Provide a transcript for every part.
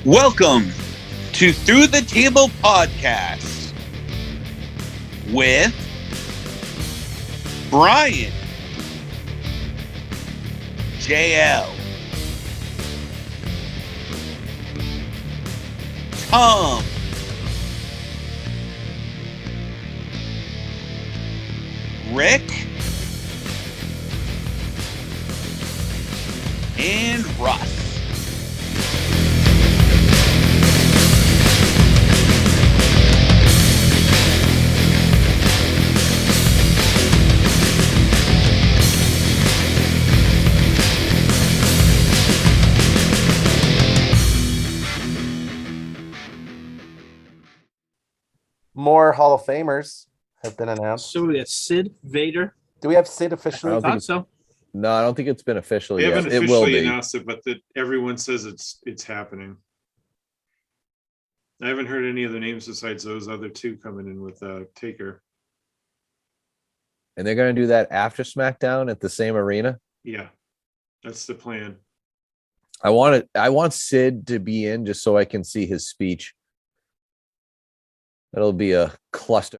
Welcome to Through the Table Podcast with Brian, JL, Tom, Rick, and Russ. More Hall of Famers have been announced. So we got Sid, Vader. Do we have Sid officially? I thought so. No, I don't think it's been official They yet. haven't It will officially be. announced it, but that everyone says it's happening. I haven't heard any other names besides those other two coming in with Taker. And they're going to do that after SmackDown at the same arena. Yeah, that's the plan. I want Sid to be in just so I can see his speech. That'll be a cluster.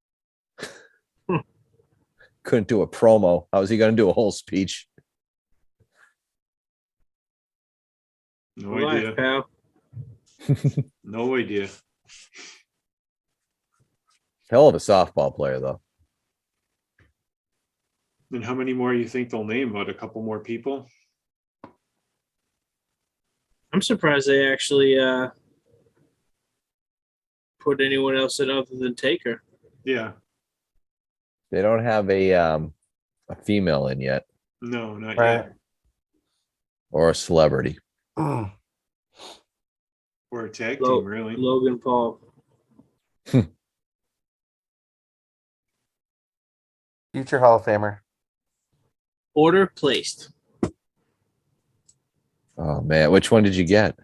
Couldn't do a promo. How is he going to do a whole speech? No Life, idea. pal. No idea. Hell of a softball player, though. And how many more you think they'll name? What, a couple more people? I'm surprised they actually put anyone else in other than Taker. Yeah. They don't have a female in yet, No, not Right. yet. or a celebrity. Or a tag team, really. Logan Paul. Future Hall of Famer. Order placed. Oh man, which one did you get?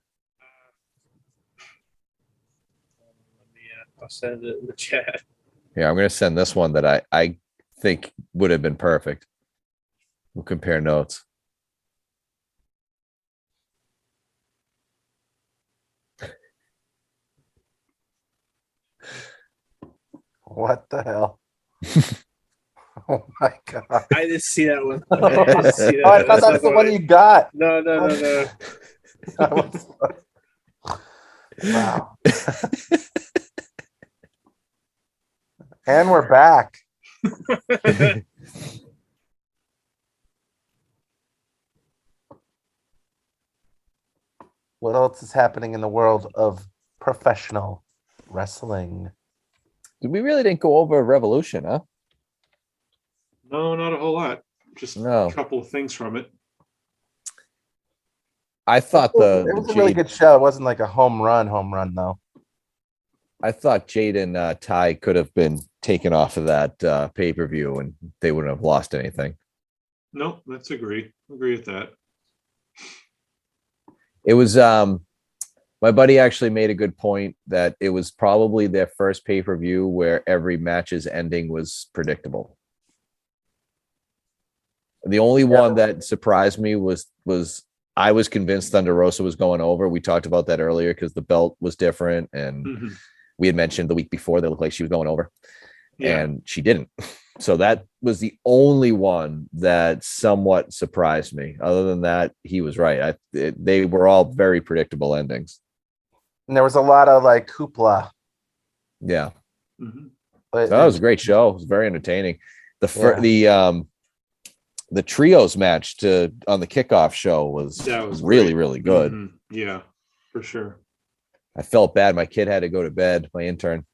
I'll send it in the chat. Yeah, I'm going to send this one that I think would have been perfect. We'll compare notes. What the hell? Oh my god! I didn't see that one. Oh, I thought that was the one you got. No. That was- Wow. And we're back. What else is happening in the world of professional wrestling? We really didn't go over Revolution, huh? No, not a whole lot. Just No. a couple of things from it. I thought It was a really Jade, good show. It wasn't like a home run though. I thought Jade and Ty could have been taken off of that pay-per-view and they wouldn't have lost anything. No, that's agree with that. It was my buddy actually made a good point that it was probably their first pay-per-view where every match's ending was predictable. The only one that surprised me was I was convinced Thunder Rosa was going over. We talked about that earlier because the belt was different and we had mentioned the week before that it looked like she was going over. Yeah. And she didn't. So that was the only one that somewhat surprised me. Other than that, he was right. They were all very predictable endings. And there was a lot of like hoopla. Yeah, But that was a great show. It was very entertaining. The trios match on the kickoff show was really, really good. Mm-hmm. Yeah, for sure. I felt bad. My kid had to go to bed, my intern,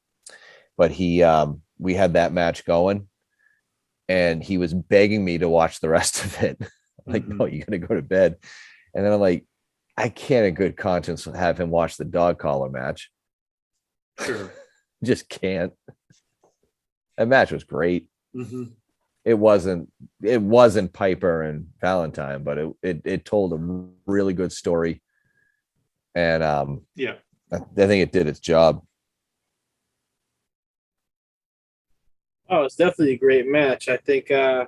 but we had that match going and he was begging me to watch the rest of it. I'm like, no, you got to go to bed. And then I'm like, I can't in good conscience have him watch the dog collar match. Sure. Just can't. That match was great. Mm-hmm. It wasn't Piper and Valentine, but it told a really good story. And Yeah. I think it did its job. Oh, it's definitely a great match. I think my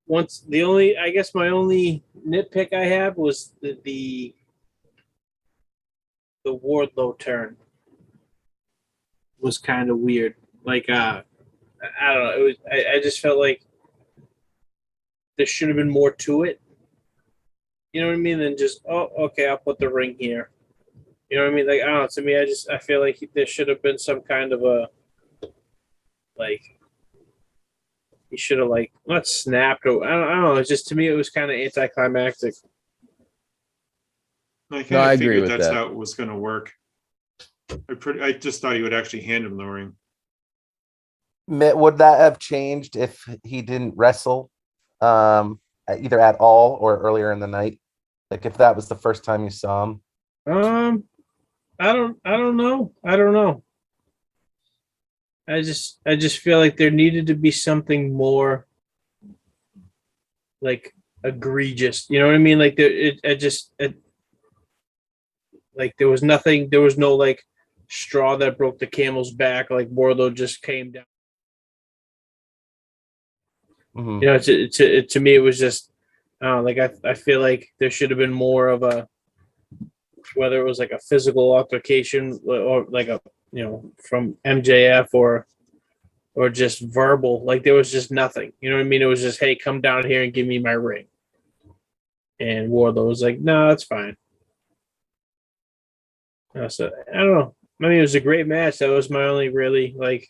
only nitpick I have was the Wardlow turn was kind of weird. Like I don't know. It was. I just felt like there should have been more to it. You know what I mean? Than just okay, I'll put the ring here. You know what I mean? Like I don't know. To me, I feel like there should have been some kind of a like he should have like not snapped or I don't know. It's just to me it was kind of anticlimactic. I kind No, I of agree figured with that's that. how it was going to work. I just thought he would actually hand him the ring. Would that have changed if he didn't wrestle either at all or earlier in the night? Like if that was the first time you saw him? I don't know. I don't know. I just feel like there needed to be something more like egregious. You know what I mean? Like like there was nothing. There was no like straw that broke the camel's back. Like Wardlow just came down. Mhm. You know, to me it was just like I feel like there should have been more of a whether it was like a physical altercation or like a from MJF or just verbal. Like there was just nothing. You know what I mean? It was just, hey, come down here and give me my ring. And Wardlow was like, no, that's fine. So I don't know. I mean, it was a great match. That was my only really like.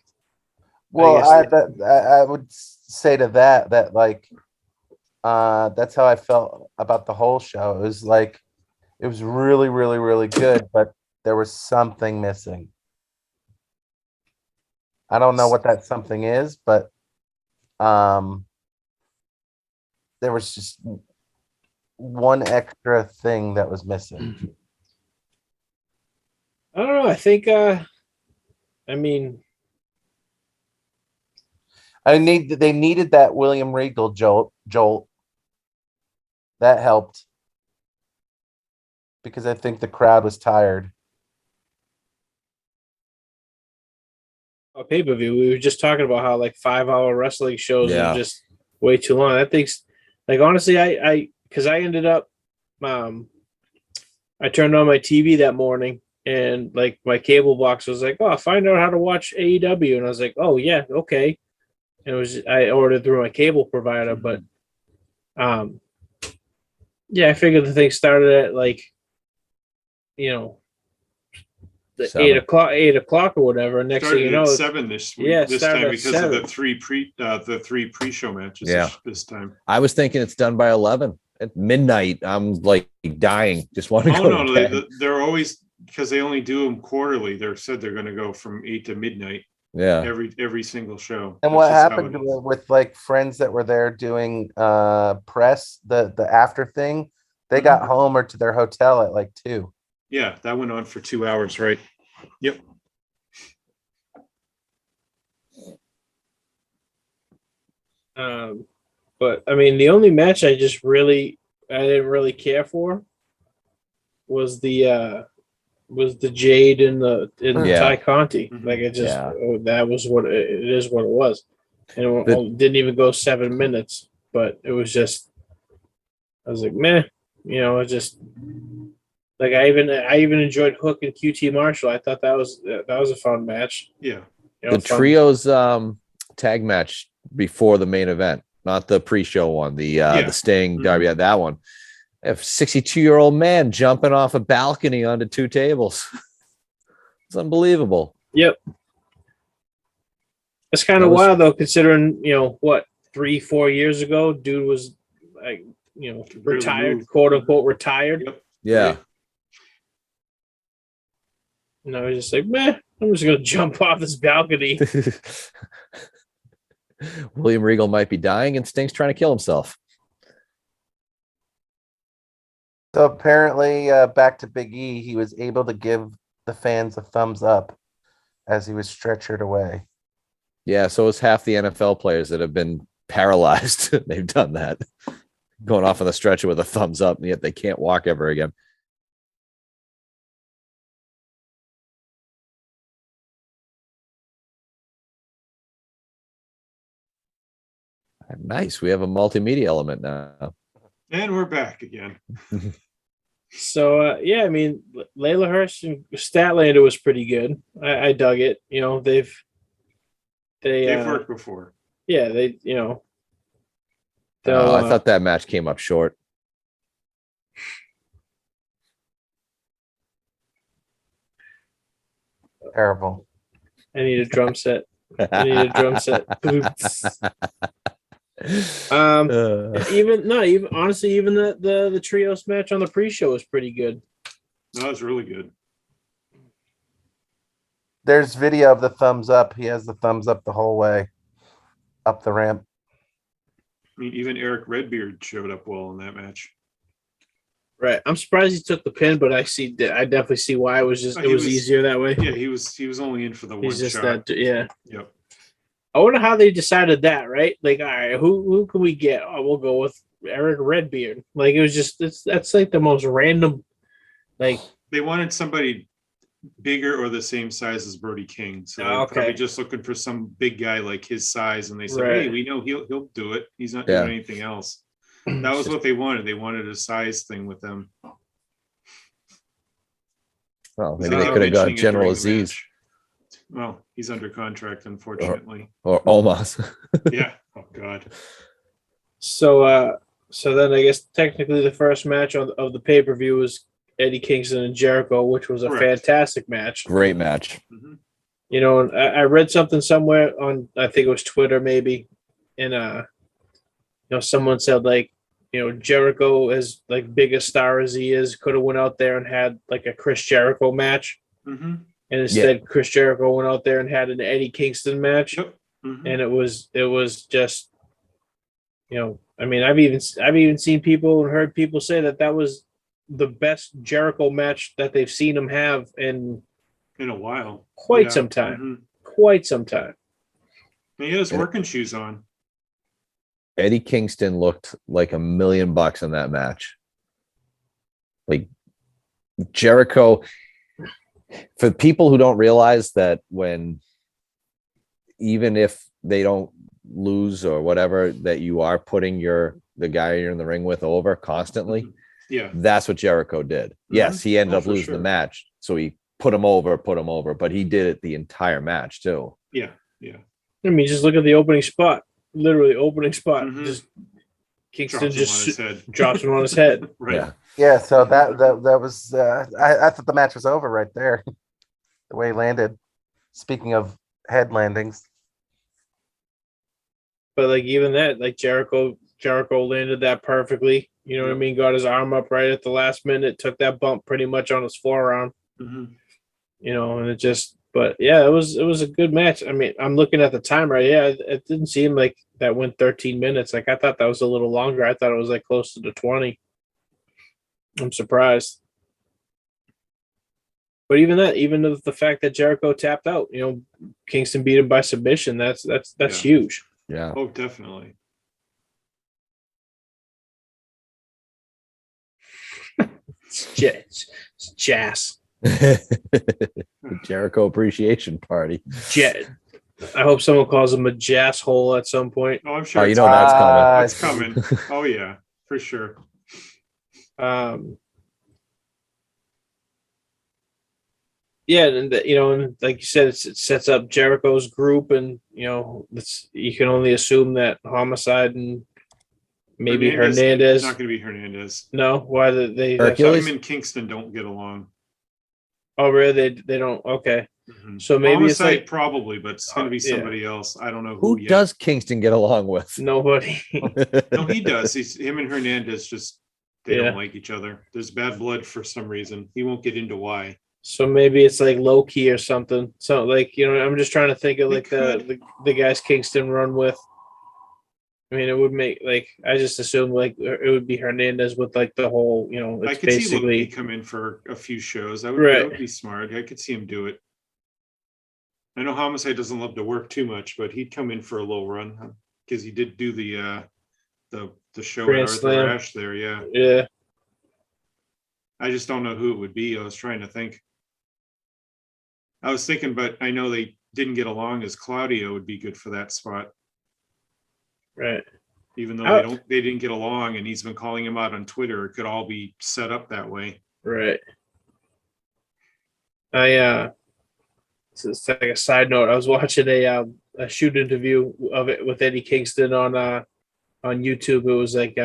Well, guess- I would say to that like that's how I felt about the whole show. It was like it was really, really, really good, but there was something missing. I don't know what that something is, but there was just one extra thing that was missing. I don't know. I think. I mean, They needed that William Regal jolt. That helped because I think the crowd was tired. a pay per view. We were just talking about how like 5-hour wrestling shows Yeah. are just way too long. I think, like honestly, because I ended up, I turned on my TV that morning and like my cable box was like, oh, find out how to watch AEW, and I was like, oh yeah, okay. And it was I ordered through my cable provider, but yeah, I figured the thing started at like, the 7. 8 o'clock or whatever. And next thing Started you know, at 7 this week. yeah, This started time at because of 7. the three pre-show matches. Yeah. This time. I was thinking it's done by 11 at midnight. I'm like dying. Just want to Oh go no, to bed. they're always because they only do them quarterly. They're said they're going to go from 8 to midnight Yeah. every single show. And That's what just how happened it is. with like friends that were there doing press, the after thing, they got home or to their hotel at like 2. Yeah, that went on for 2 hours, right? Yep. But I mean, the only match I didn't really care for was the Jade and the Yeah. Ty Conti. Mhm. Like it just Yeah. that was what it is what it was, and it didn't even go 7 minutes. But it was just I was like, meh, it just like I even enjoyed Hook and QT Marshall. I thought that was a fun match. Yeah. The trios tag match before the main event, not the pre-show one, the Sting Darby, that one. A 62-year-old man jumping off a balcony onto 2 tables. It's unbelievable. Yep. It's kind of wild though, considering what 3-4 years ago, dude was like retired, quote unquote retired. Yep. Yeah. Right. He's just like, meh, I'm just gonna jump off this balcony. William Regal might be dying and Sting's trying to kill himself. So apparently, back to Big E, he was able to give the fans a thumbs up as he was stretchered away. Yeah, so it's half the NFL players that have been paralyzed. They've done that. Going off on the stretcher with a thumbs up, and yet they can't walk ever again. Nice. We have a multimedia element now. And we're back again. So yeah, I mean, Layla Hirsch and Statlander was pretty good. I dug it. You know, they've worked before. yeah, they'll. I thought that match came up short. Terrible. I need a drum set. I need a drum set. Even honestly, even the trios match on the pre-show was pretty good. That was really good. There's video of the thumbs up. He has the thumbs up the whole way up the ramp. I mean, even Eric Redbeard showed up well in that match. Right. I'm surprised he took the pin, but I definitely see why it was easier that way. Yeah, he was only in for the one shot. Yeah. Yep. I wonder how they decided that, right? Like, all right, who can we get? Oh, we'll go with Eric Redbeard. Like, it was just that's like the most random. Like, they wanted somebody bigger or the same size as Brody King, so they're probably just looking for some big guy like his size, and they said, "Hey, we know he'll do it. He's not doing anything else." That was what they wanted. They wanted a size thing with them. Well, maybe they could have got General Aziz. Well, he's under contract, unfortunately. Or Omos. Yeah. Oh God. So then I guess technically the first match of the pay-per-view was Eddie Kingston and Jericho, which was a fantastic match. Great match. Mm-hmm. You know, and I read something somewhere on, I think it was Twitter maybe, and you know, someone said like, you know, Jericho, as like big a star as he is, could have went out there and had like a Chris Jericho match. Mm-hmm. And instead, Chris Jericho went out there and had an Eddie Kingston match. Yep. Mm-hmm. And it was just, you know, I mean, I've even seen people and heard people say that was the best Jericho match that they've seen him have in a while, quite some time. He had his working shoes on. Eddie Kingston looked like $1 million in that match. Like Jericho, for people who don't realize that even if they don't lose or whatever, that you are putting the guy you're in the ring with over constantly. Yeah. That's what Jericho did. Mm-hmm. Yes, he ended up losing the match. So he put him over, but he did it the entire match too. Yeah. Yeah. I mean, just look at the opening spot. Literally opening spot. Mm-hmm. Just Kingston drops him on his head. Right. Yeah. So that was I thought the match was over right there. The way he landed. Speaking of head landings. But like even that, like Jericho landed that perfectly. You know what I mean? Got his arm up right at the last minute, took that bump pretty much on his forearm. Mm-hmm. You know, and but yeah, it was a good match. I mean, I'm looking at the time right. Yeah, it didn't seem like that went 13 minutes. Like I thought that was a little longer. I thought it was like closer to 20. I'm surprised. But even the fact that Jericho tapped out, you know, Kingston beat him by submission. That's huge. Yeah. Oh, definitely. It's jazz. Jericho appreciation party. I hope someone calls him a jazz hole at some point. Oh, I'm sure. You know that's coming. That's coming. Oh yeah, for sure. Yeah, and you know, and like you said, it sets up Jericho's group, and you know, you can only assume that Homicide and maybe Hernandez. It's not going to be Hernandez. No, why did they? Him and Kingston don't get along. Oh, really? They don't. Okay, mm-hmm. So maybe Homicide, it's like probably, but it's going to be somebody else. I don't know who yet. Does Kingston get along with? Nobody. No, he does. Him and Hernandez they don't like each other. There's bad blood for some reason. He won't get into why. So maybe it's like low key or something. So like, you know, I'm just trying to think of like the guys Kingston run with. I mean, it would make like I just assumed like it would be Hernandez with like the whole, you know, it's I could basically see Loki come in for a few shows. That would be smart. I could see him do it. I know Homicide doesn't love to work too much, but he'd come in for a little run because he did do the show Grand at Arthur Slam. Ashe there. Yeah. Yeah. I just don't know who it would be. I was trying to think. I was thinking, but I know they didn't get along as Claudio would be good for that spot. Right. even though they didn't get along, and he's been calling him out on Twitter. It could all be set up that way. Right. It's like a side note. I was watching a shoot interview of it with Eddie Kingston on YouTube. It was like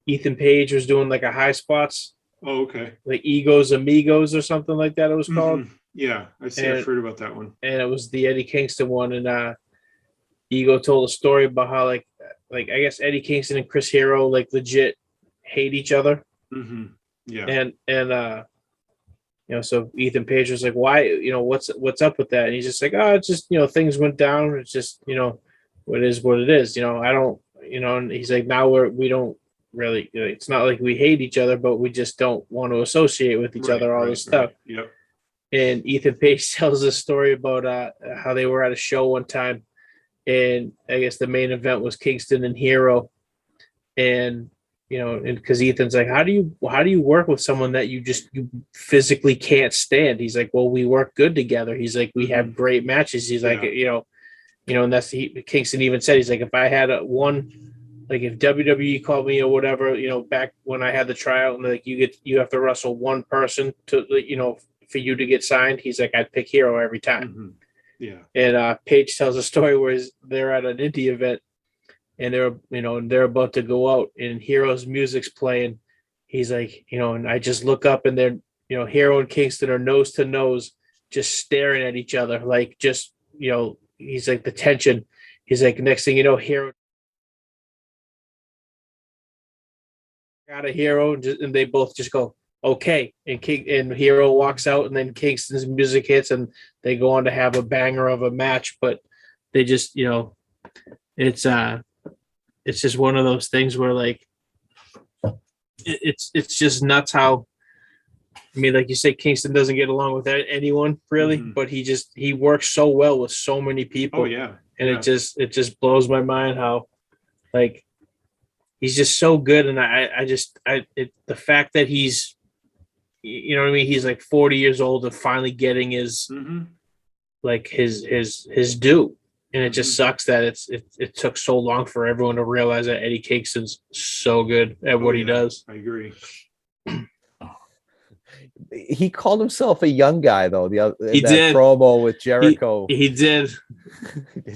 Ethan Page was doing like a high spots. Oh, okay. Like Egos Amigos or something like that. It was called. Mm-hmm. Yeah, I've heard about that one. And it was the Eddie Kingston one, and Ego told a story about how like I guess Eddie Kingston and Chris Hero like legit hate each other. Mm-hmm. Yeah. And so Ethan Page was like, why, what's up with that? And he's just like, oh, it's just, things went down. It's just, what is what it is. I don't, and he's like, now we don't really, it's not like we hate each other, but we just don't want to associate with each other, all this stuff. Yep. And Ethan Page tells a story about how they were at a show one time, and I guess the main event was Kingston and Hero, and because Ethan's like, how do you work with someone that you physically can't stand? He's like, well, we work good together. He's like, we have great matches. He's like, and that's Kingston even said, he's like, if I had if WWE called me or whatever, back when I had the tryout, and like you have to wrestle one person to for you to get signed, he's like, I'd pick Hero every time. Mm-hmm. Yeah. And Paige tells a story where they're at an indie event, and they're about to go out, and Hero's music's playing. He's like, and I just look up, and they're, Hero and Kingston are nose to nose, just staring at each other, like just, he's like the tension. He's like, next thing you know, Hero got a Hero, and they both just go, okay. And Hero walks out, and then Kingston's music hits, and they go on to have a banger of a match. But they just, it's just one of those things where like it's just nuts how, I mean, like you say, Kingston doesn't get along with anyone really, but he works so well with so many people. Oh yeah. And it just blows my mind how like he's just so good. And the fact that he's, what I mean? He's like 40 years old and finally getting his like his due. And it just sucks that it took so long for everyone to realize that Eddie Kingston's so good at what he does. I agree. He called himself a young guy though. He did promo with Jericho. He did.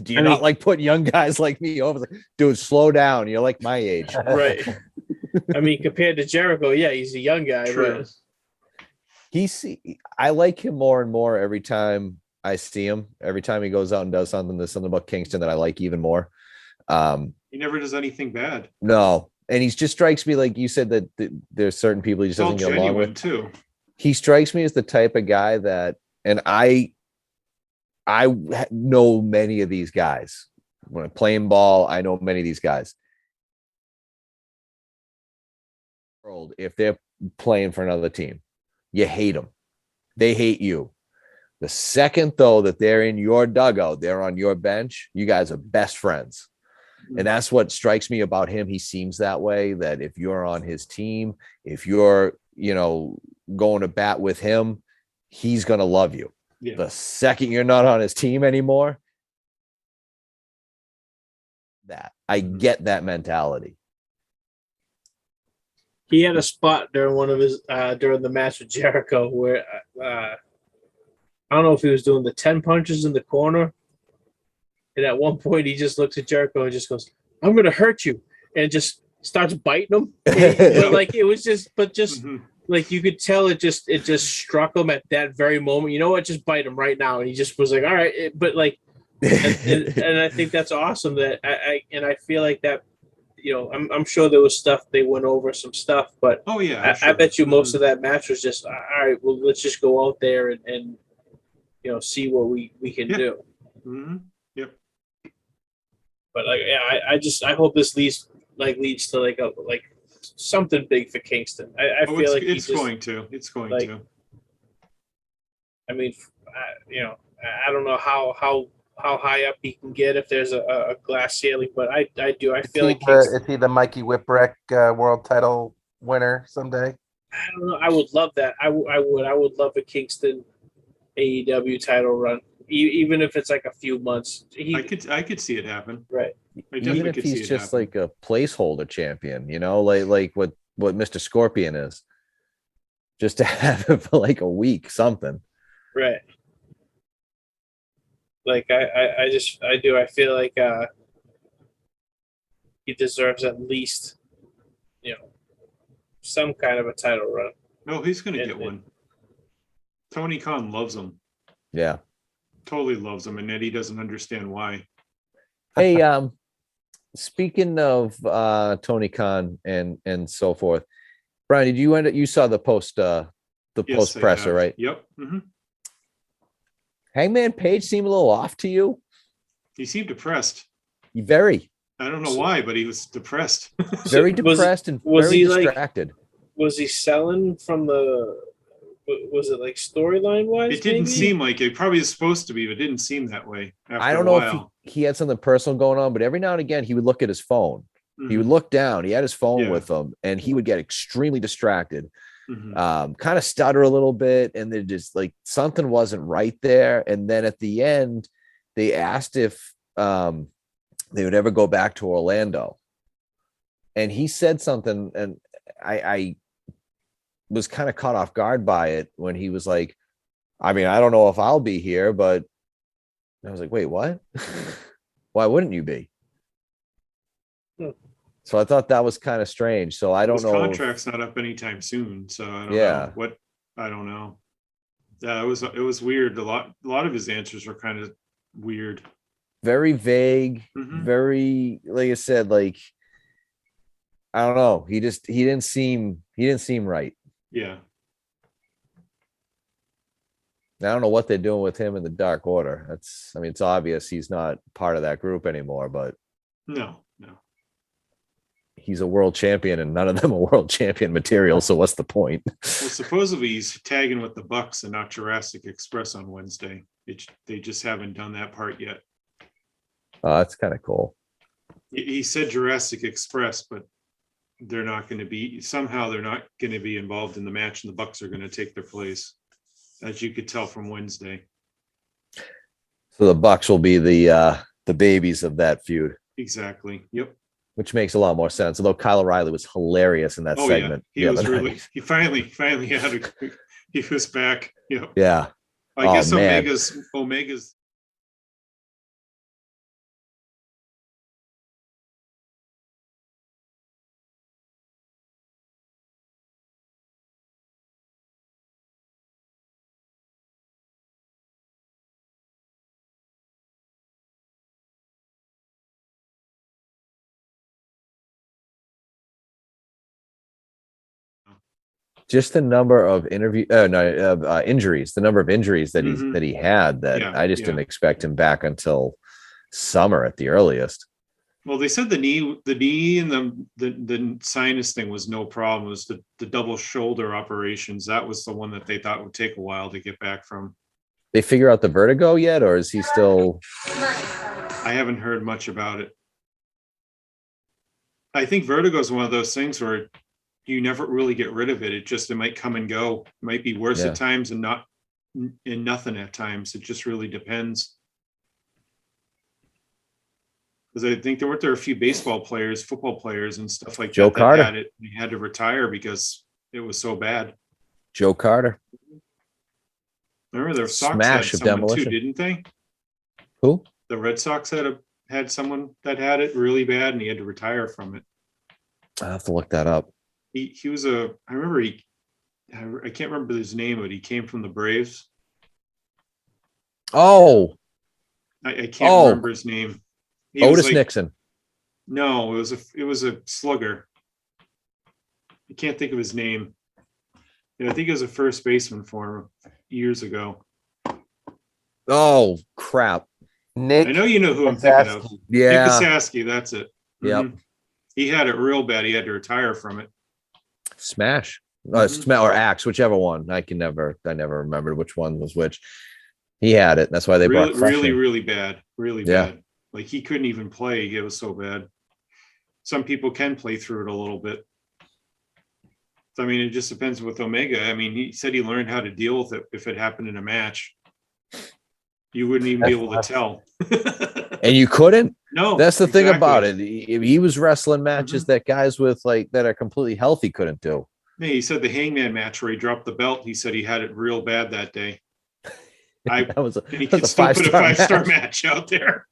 Do you not like putting young guys like me over? Like, dude, slow down. You're like my age, right? I mean, compared to Jericho, yeah, he's a young guy. True. But I like him more and more every time I see him. Every time he goes out and does something, there's something about Kingston that I like even more. He never does anything bad. No, and he just strikes me like you said that there's certain people he just doesn't get along with too. He strikes me as the type of guy that, and I know many of these guys. When I'm playing ball, I know many of these guys. If they're playing for another team, you hate them. They hate you. The second, though, that they're in your dugout, they're on your bench, you guys are best friends. And that's what strikes me about him. He seems that way, that if you're on his team, if you're, going to bat with him, he's going to love you. Yeah. The second you're not on his team anymore, I get that mentality. he had a spot during one of his during the match with Jericho where I don't know if he was doing the 10 punches in the corner. And at one point, he just looks at Jericho and just goes, "I'm going to hurt you." And just starts biting him. But like, it was just, like, you could tell it just struck him at that very moment. You know what? Just bite him right now. And he just was like, all right. But like, and I think that's awesome that I feel like that, you know, I'm sure there was stuff, they went over some stuff, but oh yeah, I bet you most of that match was just, all right, well, let's just go out there and you know, see what we can do. Mm-hmm. Yep. But like, yeah, I hope this leads to like something big for Kingston. I feel like it's going to. I mean, you know, I don't know how high up he can get if there's a glass ceiling, but I do. I feel like is he the Mikey Whipwreck world title winner someday? I don't know. I would love that. I would love a Kingston AEW title run. even if it's like a few months. I could see it happen. Right. Even if he's just like a placeholder champion, like what Mr. Scorpion is, just to have it for like a week, something. Right. Like I feel like he deserves at least, some kind of a title run. No, he's going to get one. Tony Khan loves him. Yeah. Totally loves him, and Eddie doesn't understand why. Hey, speaking of Tony Khan and so forth, Brian, did you saw the post post presser, right? Yep. Mm-hmm. Hangman Page seemed a little off to you. He seemed depressed. Very. I don't know why, but he was depressed. Very depressed and very distracted. Was he selling from the? Was it like storyline wise? It didn't seem like it. Probably is supposed to be, but it didn't seem that way. I don't know if he had something personal going on, but every now and again he would look at his phone. Mm-hmm. He would look down. He had his phone with him, and he would get extremely distracted. Mm-hmm. Kind of stutter a little bit, and then just like something wasn't right there. And then at the end, they asked if they would ever go back to Orlando, and he said something, and I was kind of caught off guard by it when he was like, I mean, I don't know if I'll be here, but I was like, wait, what? Why wouldn't you be? So I thought that was kind of strange. So I don't know. His contract's not up anytime soon. So I don't know what, I don't know. Yeah, it was weird. A lot of his answers were kind of weird. Very vague, very, like I said, like, I don't know. He didn't seem right. Yeah. I don't know what they're doing with him in the Dark Order. It's obvious he's not part of that group anymore, but no. He's a world champion and none of them are world champion material. So what's the point? Well, supposedly he's tagging with the Bucks and not Jurassic Express on Wednesday. They just haven't done that part yet. Oh, that's kind of cool. He said Jurassic Express, but they're not going to be involved in the match, and the Bucks are going to take their place, as you could tell from Wednesday. So the Bucks will be the babies of that feud. Exactly. Yep. Which makes a lot more sense. Although Kyle O'Reilly was hilarious in that segment. Yeah. He finally had he was back. Yeah. I guess Omega's. Just the number of injuries, the number of injuries that he had I just didn't expect him back until summer at the earliest. Well, they said the knee and the sinus thing was no problem. It was the double shoulder operations. That was the one that they thought would take a while to get back from. They figure out the vertigo yet, or is he still? I haven't heard much about it. I think vertigo is one of those things where you never really get rid of it. It might come and go. It might be worse at times and nothing at times. It just really depends. Because I think there were a few baseball players, football players, and stuff like Joe that Carter had it. He had to retire because it was so bad. Joe Carter. Remember their Sox Smash had of someone demolition too, didn't they? Who? The Red Sox had someone that had it really bad, and he had to retire from it. I'll have to look that up. He was I can't remember his name, but he came from the Braves. Oh, I can't remember his name. Otis Nixon. No, it was a slugger. I can't think of his name. I think he was a first baseman for him years ago. Oh crap! Nick, I know you know who I'm thinking of. Yeah, Nick Kasaski, that's it. Yep. Mm-hmm. He had it real bad. He had to retire from it. Smash, or Axe, whichever one. I never remembered which one was which. He had it. That's why they brought really bad. Really bad. Like he couldn't even play. It was so bad. Some people can play through it a little bit. So, I mean, it just depends with Omega. I mean, he said he learned how to deal with it if it happened in a match. You wouldn't even be able to tell. And you couldn't. No, that's the thing about it. He was wrestling matches that guys with that are completely healthy couldn't do. Yeah, he said the Hangman match where he dropped the belt. He said he had it real bad that day. He could still put a 5-star match out there.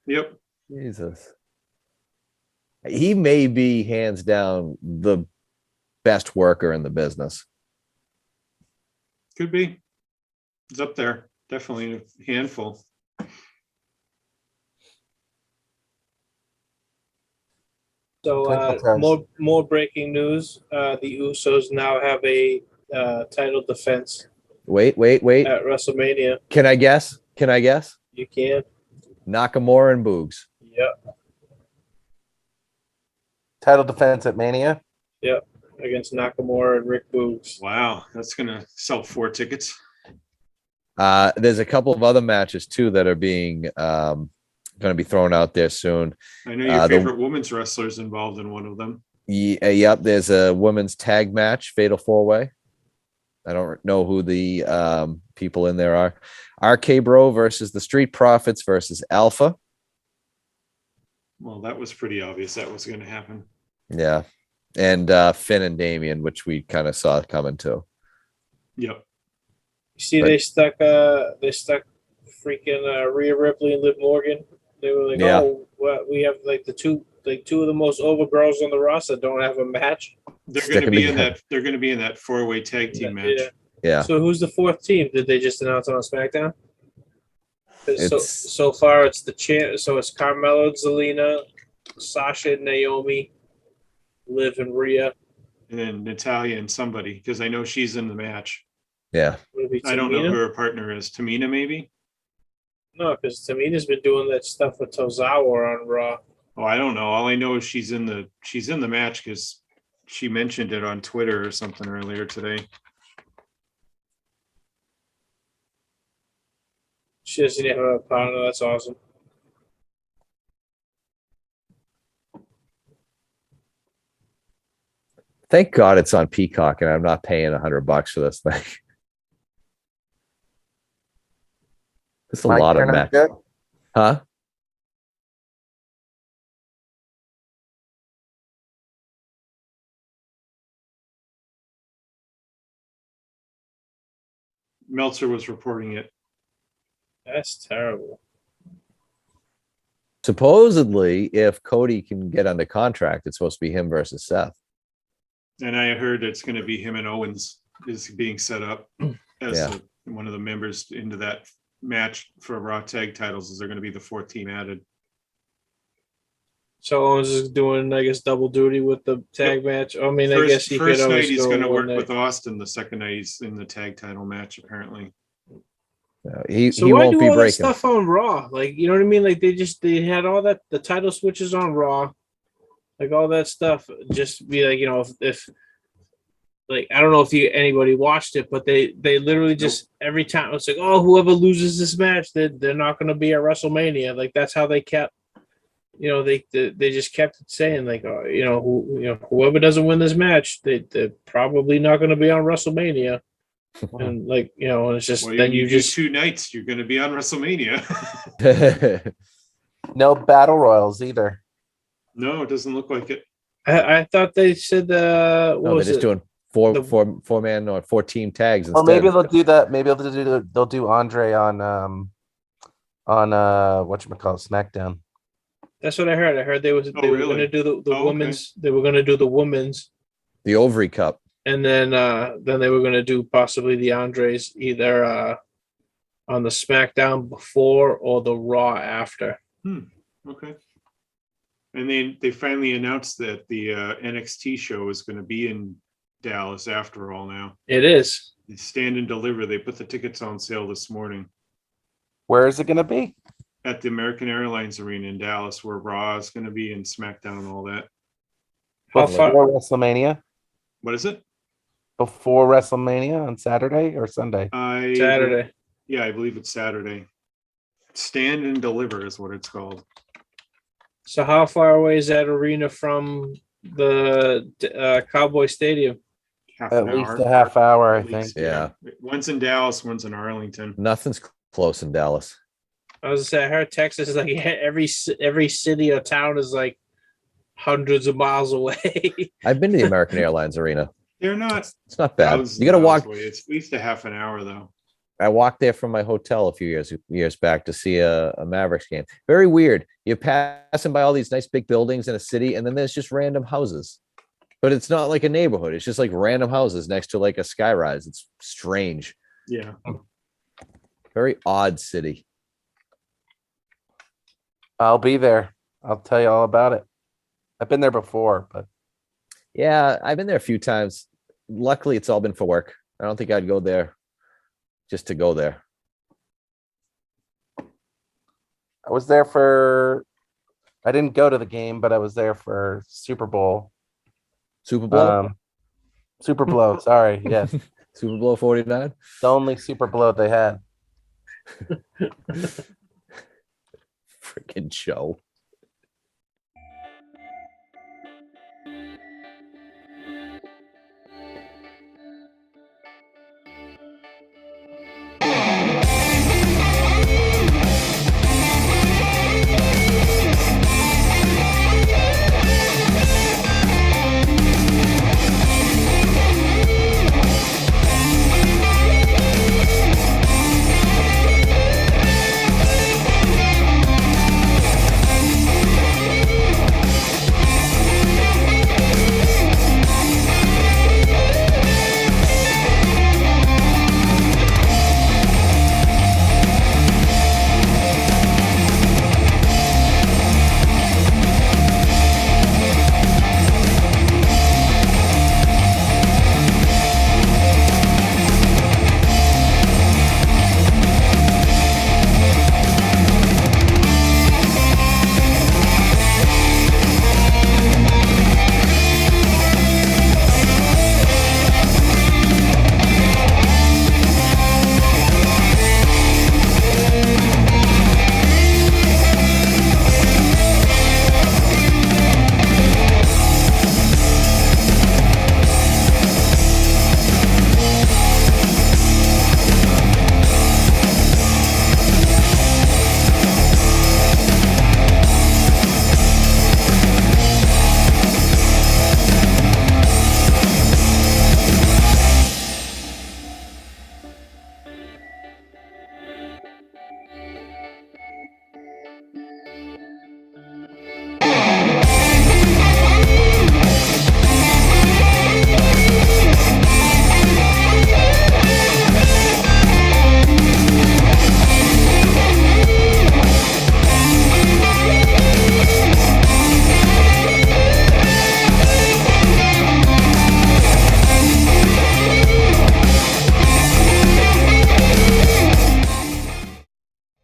Yep. Jesus. He may be hands down the best worker in the business. Could be. It's up there. Definitely a handful. So more breaking news. The Usos now have a title defense. Wait. At WrestleMania. Can I guess? You can. Nakamura and Boogs. Yep. Title defense at Mania. Yep. Against Nakamura and Rick Boogs. Wow, that's gonna sell 4 tickets. There's a couple of other matches too that are being going to be thrown out there soon. I know your favorite women's wrestlers involved in one of them. Yep, there's a women's tag match, Fatal 4-Way. I don't know who the people in there are. RK Bro versus the Street Profits versus Alpha. Well, that was pretty obvious that was going to happen. Yeah, and Finn and Damien, which we kind of saw coming too. Yep. You see, they stuck freaking Rhea Ripley and Liv Morgan. They were like, "Oh, well, we have two of the most over girls on the roster don't have a match." They're going to be in that. They're going to be in that 4-way tag team match. Yeah. So who's the 4th team? Did they just announce it on SmackDown? So far, it's the champ. So it's Carmella, Zelina, Sasha, Naomi, Liv, and Rhea, and then Natalya and somebody, because I know she's in the match. Yeah. I don't know who her partner is. Tamina, maybe? No, because Tamina's been doing that stuff with Tozawa on Raw. Oh, I don't know. All I know is she's in the match because she mentioned it on Twitter or something earlier today. She doesn't have a partner. That's awesome. Thank God it's on Peacock and I'm not paying $100 for this thing. It's a lot of matches. Huh? Meltzer was reporting it. That's terrible. Supposedly, if Cody can get under contract, it's supposed to be him versus Seth. And I heard it's going to be him and Owens is being set up as one of the members into that match for Raw tag titles. Is they're going to be the 4th team added. So Owens is doing, I guess, double duty with the tag match. I mean, I guess he first could night he's going to work night with Austin. The second night he's in the tag title match, apparently. He why won't do be all breaking that stuff on Raw? Like, you know what I mean? Like they had all that, the title switches on Raw, like all that stuff. Just be like, you know, if like, I don't know if anybody watched it, but they literally just every time it's like, oh, whoever loses this match, they're not going to be at WrestleMania. Like that's how they kept. You know, they just kept saying like, whoever doesn't win this match, they're probably not going to be on WrestleMania. And like, you know, it's just then you just 2 nights you're going to be on WrestleMania. No battle royals either. No, it doesn't look like it. I thought they said they're just doing four man or 4-team tags. Or maybe they'll do that. Maybe they'll do Andre on whatchamacallit, SmackDown. That's what I heard. I heard they were going to do the women's. Okay. They were going to do the women's, the Ovary Cup, and then they were going to do possibly the Andres either on the SmackDown before or the Raw after. Okay. And they finally announced that the NXT show is going to be in Dallas after all now. It is. They Stand and Deliver. They put the tickets on sale this morning. Where is it going to be? At the American Airlines Arena in Dallas, where Raw is going to be and SmackDown and all that. Before WrestleMania? What is it? Before WrestleMania on Saturday or Sunday? Saturday. Yeah, I believe it's Saturday. Stand and Deliver is what it's called. So how far away is that arena from the Cowboy Stadium? At least a half hour, I think. Yeah. One's in Dallas, one's in Arlington. Nothing's close in Dallas. I was gonna say, I heard Texas is like every city or town is like hundreds of miles away. I've been to the American Airlines Arena. They're not. It's not bad. You You got to walk. away. It's at least a half an hour though. I walked there from my hotel a few years back to see a Mavericks game. Very weird. You're passing by all these nice big buildings in a city, and then there's just random houses. But it's not like a neighborhood. It's just like random houses next to like a skyrise. It's strange. Yeah. Very odd city. I'll be there. I'll tell you all about it. I've been there before, but Yeah, I've been there a few times. Luckily, it's all been for work. I don't think I'd go there just to go there. I was there for. I didn't go to the game, but I was there for Super Bowl. Super Bowl? Super Bowl. Sorry, yes, Super Bowl 49? the only Super Bowl they had. Freaking show.